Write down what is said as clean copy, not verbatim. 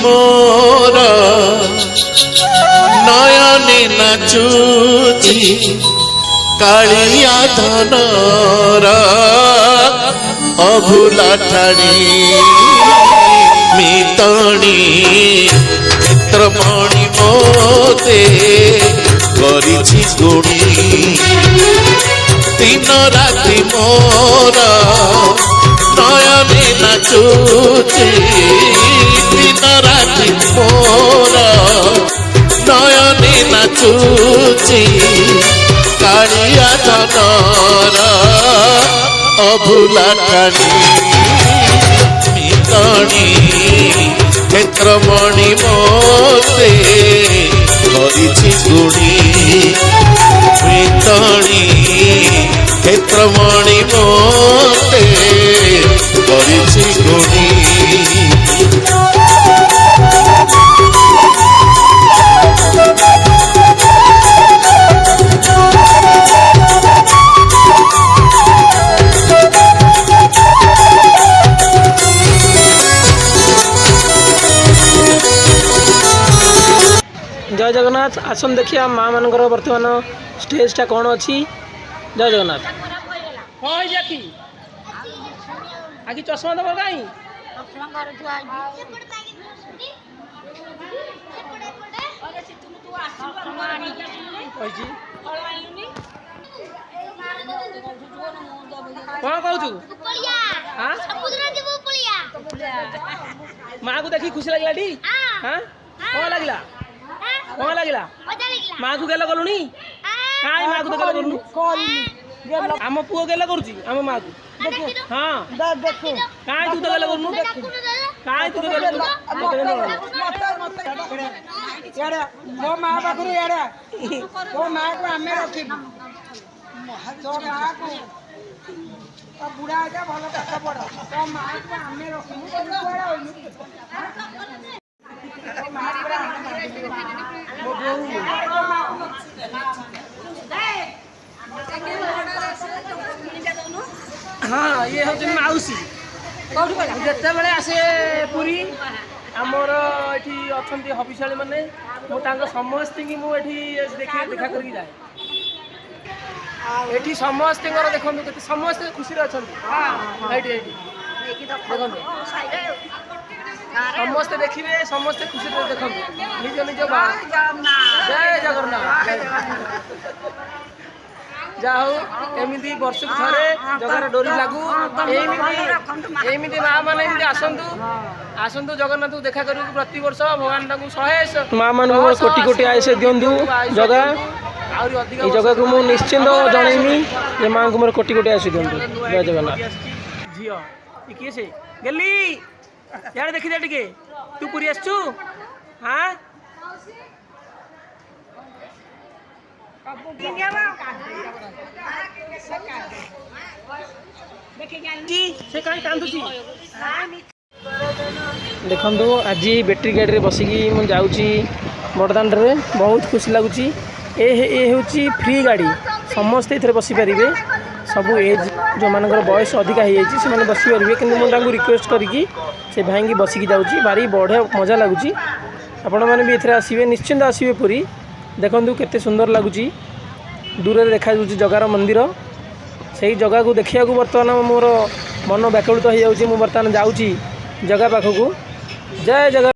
मोर नयने नाचुची कालिया धनर अभुला ठाणी मितणी नेत्रमणि मोते करिछि गुणी दिन राति मोर नयने नाचुची दिन राति मोर नयने नाचुची कालिया धनर अभुला ठाणी मितणी नेत्रमणि मोते करिछि गुणी मितणी नेत्रमणि मोते करिछि गुणी जय जगन्नाथ आसन देखिए माँ मानकर बर्तमान स्टेजटा कौन अच्छी जय जगन्नाथ हाँ देखी आगे चश्मा दब कहीं कौन कहू माँ को देखी खुशी लगे टी हाँ कौन लगे कौन लगे माँ को गेला कलुनी कहीं माँ को तो गेला कलुनी आम पुओ गेला करुची आम माँ को हाँ कहीं तू तो गेला करुनु कहीं तू तो गेला मो माँ पाखु याड़ा तो माँ को आम रखी तो माँ को बुढ़ा आजा भल पाठ पढ़ तो माँ को आम रखी हाँ ये हूँ मौसी जिते बड़े आसे पूरी आमर ये अच्छा हबिशाली मैंने मुझे समस्त की मुझे देखा करके जाए ये समस्त देखो समस्त खुशी अच्छा देखो समस्ते देखिए समस्ते खुशी देखो निज निज जय जगन्नाथ जा एमती वर्ष को थे जगार डोरी लागू एमती माँ मैंने आसतु आसतु जगन्नाथ देखा कर प्रति वर्ष भगवान शहे माँ मान कोटि कोटि आयुष दिंतु जगह ये जगह को मुझे निश्चिंत जनईमी जे माँ को मोर कोटि कोटि आयुष दिंतु जय जगन्नाथ झील किए से गली यार देखी टे तू पूरी आसचु हाँ देखु आज बैटेरी गाड़ी में बसिकी मुझे जाऊँगी बड़दान बहुत खुशी लगुच ये हूँ फ्री गाड़ी समस्ते ये बसीपारे सबू एज जो मान बयस अधिका हो जाए बसीपारे कि मुझे रिक्वेस्ट करके से भाई की बसिकी जाऊँगी भारी बढ़िया मजा लगुच आपण मैंने भी ये आसवे निश्चिंत आसवे पूरी देखु केते सुंदर लगुच दूर देखा जगार मंदिर से ही जगह को देखा बर्तमान मोर मन व्याकुलित हो जाऊँगी बर्तमान जाऊँगी जगह पाखक जय जगह।